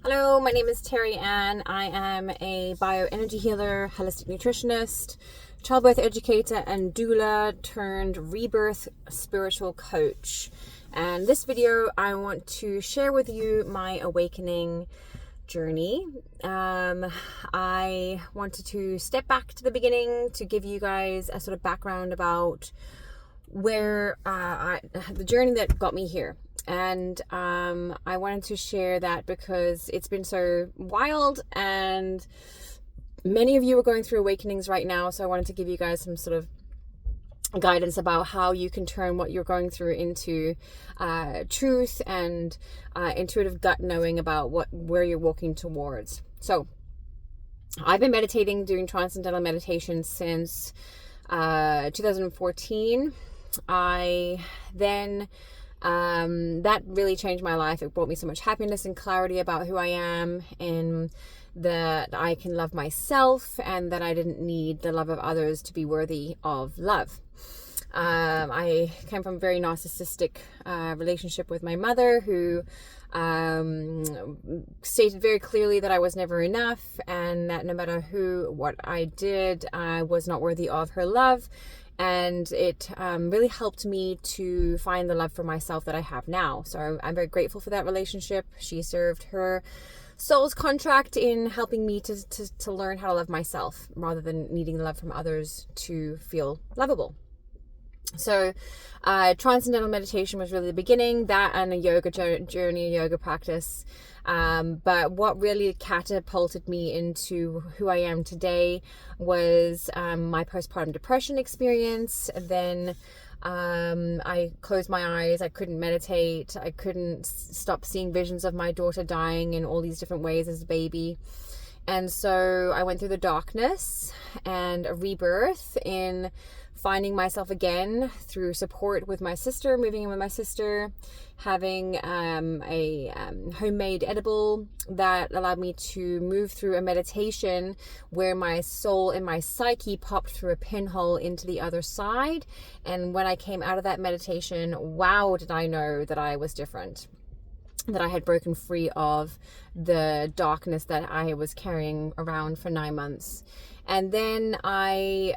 Hello, my name is Teri-Ann. I am a bioenergy healer, holistic nutritionist, childbirth educator, and doula turned rebirth spiritual coach. And this video, I want to share with you my awakening journey. I wanted to step back to the beginning to give you guys a sort of background about where the journey that got me here. And I wanted to share that because it's been so wild and many of you are going through awakenings right now. So I wanted to give you guys some sort of guidance about how you can turn what you're going through into truth and intuitive gut knowing about where you're walking towards. So I've been meditating, doing transcendental meditation since 2014. I then that really changed my life. It brought me so much happiness and clarity about who I am, and that I can love myself, and that I didn't need the love of others to be worthy of love. I came from a very narcissistic relationship with my mother, who stated very clearly that I was never enough, and that no matter what I did, I was not worthy of her love. And it really helped me to find the love for myself that I have now. So I'm very grateful for that relationship. She served her soul's contract in helping me to learn how to love myself rather than needing the love from others to feel lovable. So transcendental meditation was really the beginning, that and a yoga journey, a yoga practice. But what really catapulted me into who I am today was my postpartum depression experience. Then I closed my eyes. I couldn't meditate. I couldn't stop seeing visions of my daughter dying in all these different ways as a baby. And so I went through the darkness and a rebirth in finding myself again through support with my sister, moving in with my sister, having a homemade edible that allowed me to move through a meditation where my soul and my psyche popped through a pinhole into the other side. And when I came out of that meditation, wow, did I know that I was different, that I had broken free of the darkness that I was carrying around for 9 months. And then I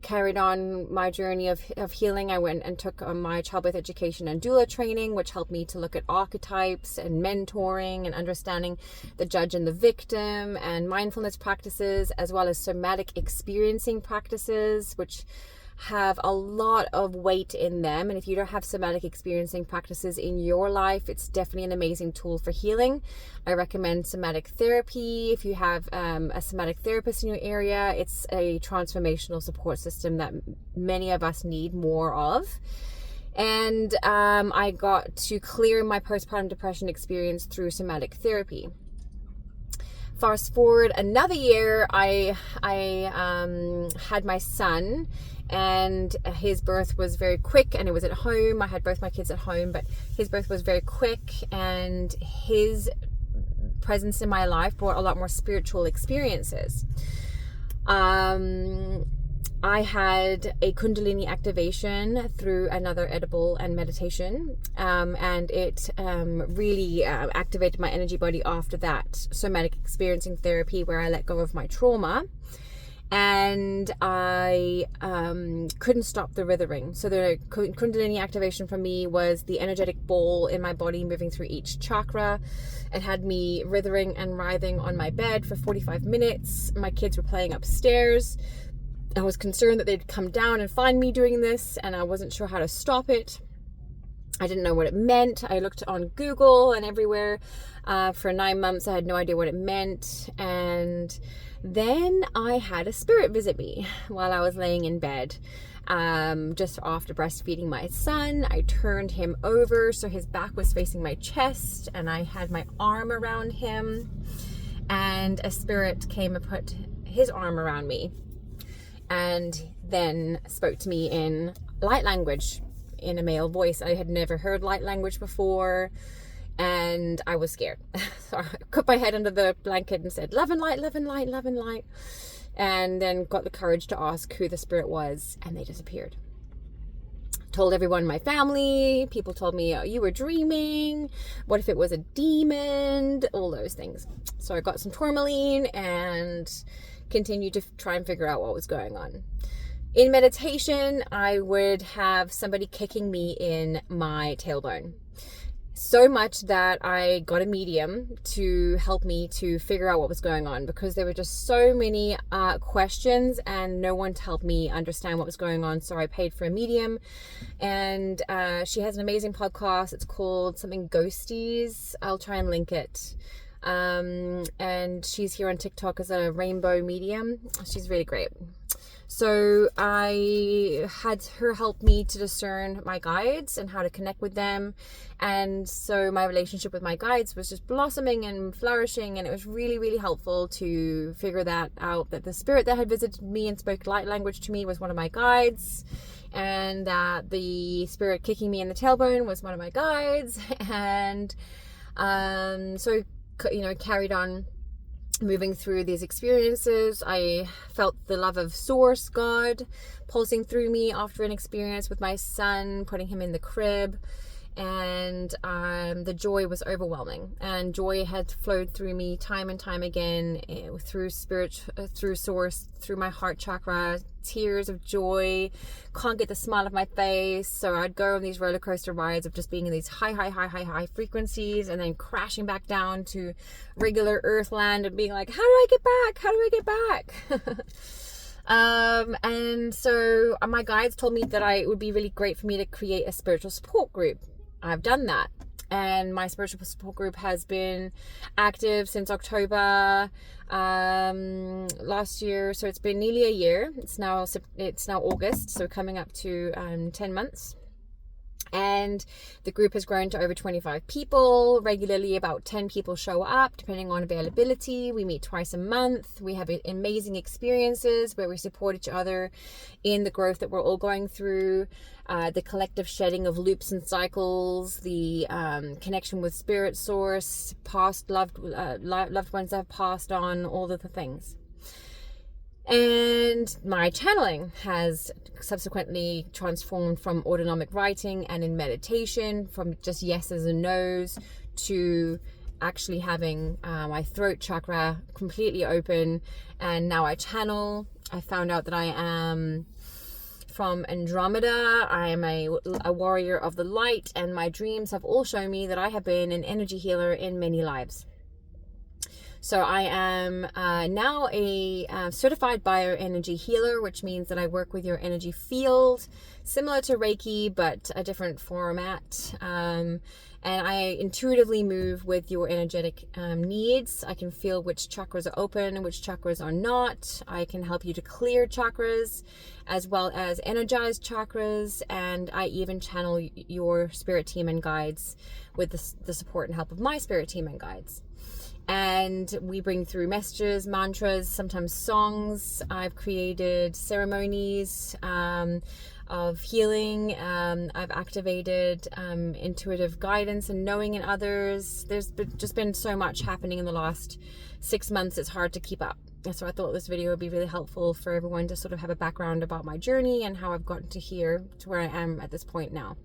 carried on my journey of healing. I went and took my childbirth education and doula training, which helped me to look at archetypes and mentoring and understanding the judge and the victim, and mindfulness practices, as well as somatic experiencing practices, which have a lot of weight in them. And if you don't have somatic experiencing practices in your life, it's definitely an amazing tool for healing. I recommend somatic therapy. If you have a somatic therapist in your area, it's a transformational support system that many of us need more of. And I got to clear my postpartum depression experience through somatic therapy. Fast forward another year, I had my son, and his birth was very quick, and it was at home. I had both my kids at home, but his birth was very quick, and his presence in my life brought a lot more spiritual experiences. I had a Kundilini activation through another edible and meditation, and it really activated my energy body after that somatic experiencing therapy, where I let go of my trauma. And I couldn't stop the writhing. So the Kundalini activation for me was the energetic ball in my body moving through each chakra. It had me writhing and writhing on my bed for 45 minutes. My kids were playing upstairs. I was concerned that they'd come down and find me doing this, and I wasn't sure how to stop it. I didn't know what it meant. I looked on Google and everywhere. For 9 months, I had no idea what it meant. And then I had a spirit visit me while I was laying in bed. Just after breastfeeding my son, I turned him over so his back was facing my chest, and I had my arm around him. And a spirit came and put his arm around me, and then spoke to me in light language, in a male voice. I had never heard light language before, and I was scared. So I put my head under the blanket and said, "Love and light, love and light, love and light." And then got the courage to ask who the spirit was, and they disappeared. Told everyone in my family. People told me, oh, you were dreaming. What if it was a demon? All those things. So I got some tourmaline and continued to try and figure out what was going on. In meditation, I would have somebody kicking me in my tailbone. So much that I got a medium to help me to figure out what was going on, because there were just so many questions and no one to help me understand what was going on. So I paid for a medium, and she has an amazing podcast. It's called something Ghosties. I'll try and link it. And she's here on TikTok as a rainbow medium. She's really great. So I had her help me to discern my guides and how to connect with them. And so my relationship with my guides was just blossoming and flourishing. And it was really, really helpful to figure that out, that the spirit that had visited me and spoke light language to me was one of my guides. And that the spirit kicking me in the tailbone was one of my guides. And so, you know, carried on moving through these experiences. I felt the love of Source, God, pulsing through me after an experience with my son, putting him in the crib. And the joy was overwhelming, and joy had flowed through me time and time again, through spirit, through Source, through my heart chakra. Tears of joy, can't get the smile off my face. So I'd go on these roller coaster rides of just being in these high frequencies, and then crashing back down to regular earth land and being like, how do I get back? How do I get back? And so my guides told me that it would be really great for me to create a spiritual support group. I've done that, and my spiritual support group has been active since October last year. So it's been nearly a year. It's now August, so coming up to 10 months. And the group has grown to over 25 people. Regularly, about 10 people show up, depending on availability. We meet twice a month. We have amazing experiences where we support each other in the growth that we're all going through, the collective shedding of loops and cycles, the connection with Spirit Source, past loved ones that have passed on, all of the things. And my channeling has subsequently transformed from autonomic writing and in meditation, from just yeses and nos, to actually having my throat chakra completely open. And now I channel. I found out that I am from Andromeda. I am a warrior of the light, and my dreams have all shown me that I have been an energy healer in many lives. So I am now a certified bioenergy healer, which means that I work with your energy field, similar to Reiki, but a different format. And I intuitively move with your energetic needs. I can feel which chakras are open and which chakras are not. I can help you to clear chakras as well as energize chakras. And I even channel your spirit team and guides with the support and help of my spirit team and guides. And we bring through messages, mantras, sometimes songs. I've created ceremonies of healing. I've activated intuitive guidance and knowing in others. There's just been so much happening in the last 6 months. It's hard to keep up. So I thought this video would be really helpful for everyone to sort of have a background about my journey and how I've gotten to here, to where I am at this point now.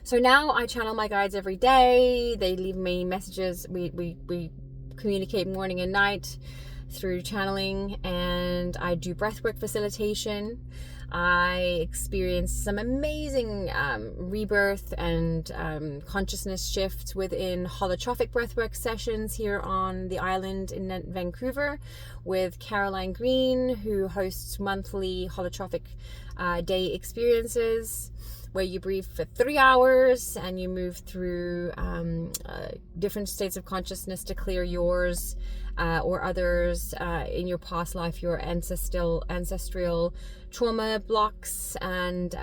So now I channel my guides every day. They leave me messages. We communicate morning and night through channeling, and I do breathwork facilitation. I experienced some amazing rebirth and consciousness shifts within holotrophic breathwork sessions here on the island in Vancouver with Caroline Green, who hosts monthly holotrophic day experiences, where you breathe for 3 hours and you move through different states of consciousness to clear yours or others in your past life, your ancestral trauma blocks, and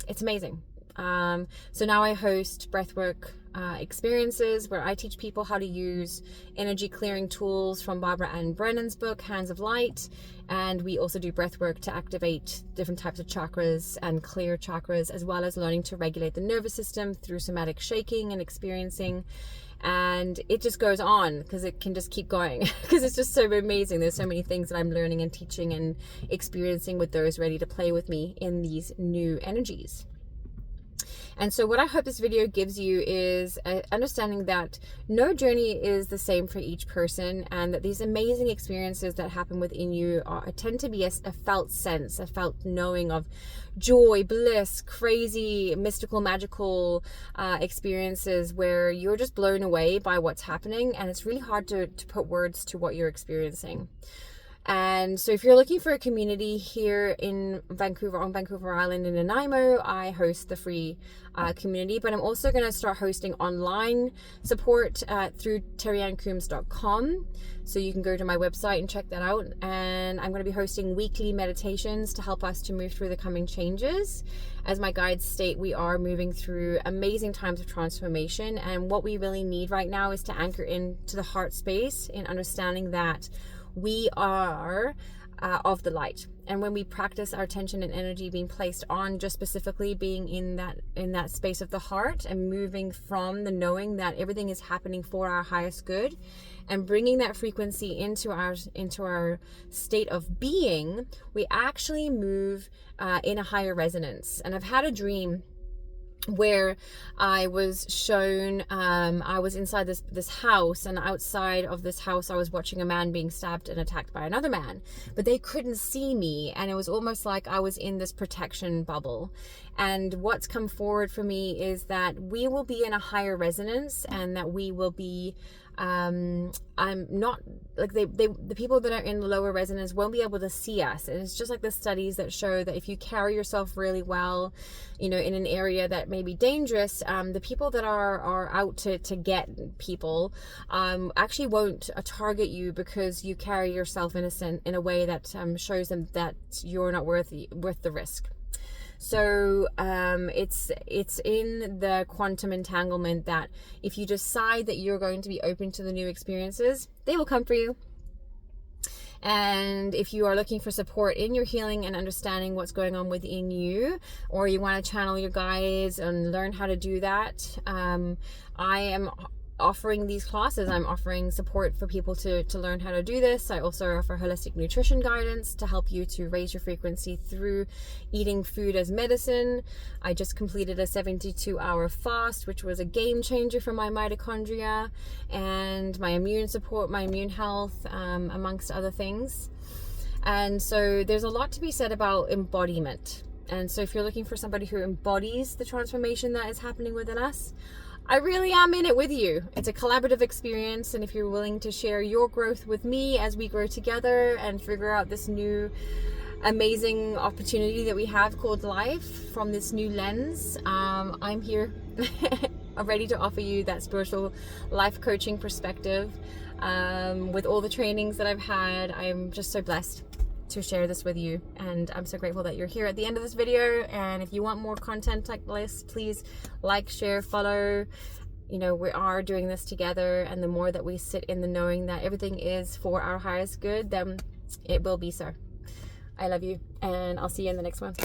it's amazing. So now I host breathwork experiences where I teach people how to use energy clearing tools from Barbara-Ann Brennan's book, Hands of Light. And we also do breath work to activate different types of chakras and clear chakras, as well as learning to regulate the nervous system through somatic shaking and experiencing. And it just goes on, because it can just keep going, because it's just so amazing. There's so many things that I'm learning and teaching and experiencing with those ready to play with me in these new energies. And so what I hope this video gives you is understanding that no journey is the same for each person, and that these amazing experiences that happen within you tend to be a felt sense, a felt knowing of joy, bliss, crazy, mystical, magical experiences where you're just blown away by what's happening, and it's really hard to put words to what you're experiencing. And so if you're looking for a community here in Vancouver, on Vancouver Island in Nanaimo, I host the free community, but I'm also going to start hosting online support through Teri-Ann So you can go to my website and check that out. And I'm going to be hosting weekly meditations to help us to move through the coming changes. As my guides state, we are moving through amazing times of transformation. And what we really need right now is to anchor into the heart space in understanding that we are of the light. And when we practice our attention and energy being placed on just specifically being in that space of the heart, and moving from the knowing that everything is happening for our highest good, and bringing that frequency into our state of being, we actually move in a higher resonance. And I've had a dream where I was shown, I was inside this house, and outside of this house I was watching a man being stabbed and attacked by another man, but they couldn't see me, and it was almost like I was in this protection bubble. And what's come forward for me is that we will be in a higher resonance, and that we will be I'm not like the people that are in the lower resonance won't be able to see us. And it's just like the studies that show that if you carry yourself really well, in an area that may be dangerous, the people that are out to get people actually won't target you, because you carry yourself in a way that shows them that you're not worth the risk. So it's in the quantum entanglement that if you decide that you're going to be open to the new experiences, they will come for you. And if you are looking for support in your healing and understanding what's going on within you, or you want to channel your guides and learn how to do that, I am offering these classes. I'm offering support for people to learn how to do this. I also offer holistic nutrition guidance to help you to raise your frequency through eating food as medicine. I just completed a 72-hour fast, which was a game changer for my mitochondria and my immune support, my immune health, amongst other things. And so there's a lot to be said about embodiment. And so if you're looking for somebody who embodies the transformation that is happening within us, I really am in it with you. It's a collaborative experience, and if you're willing to share your growth with me as we grow together and figure out this new amazing opportunity that we have called life from this new lens, I'm here ready to offer you that spiritual life coaching perspective. With all the trainings that I've had, I'm just so blessed to share this with you, and I'm so grateful that you're here at the end of this video. And if you want more content like this, please like, share, follow. We are doing this together, and the more that we sit in the knowing that everything is for our highest good, then it will be so. I love you, and I'll see you in the next one.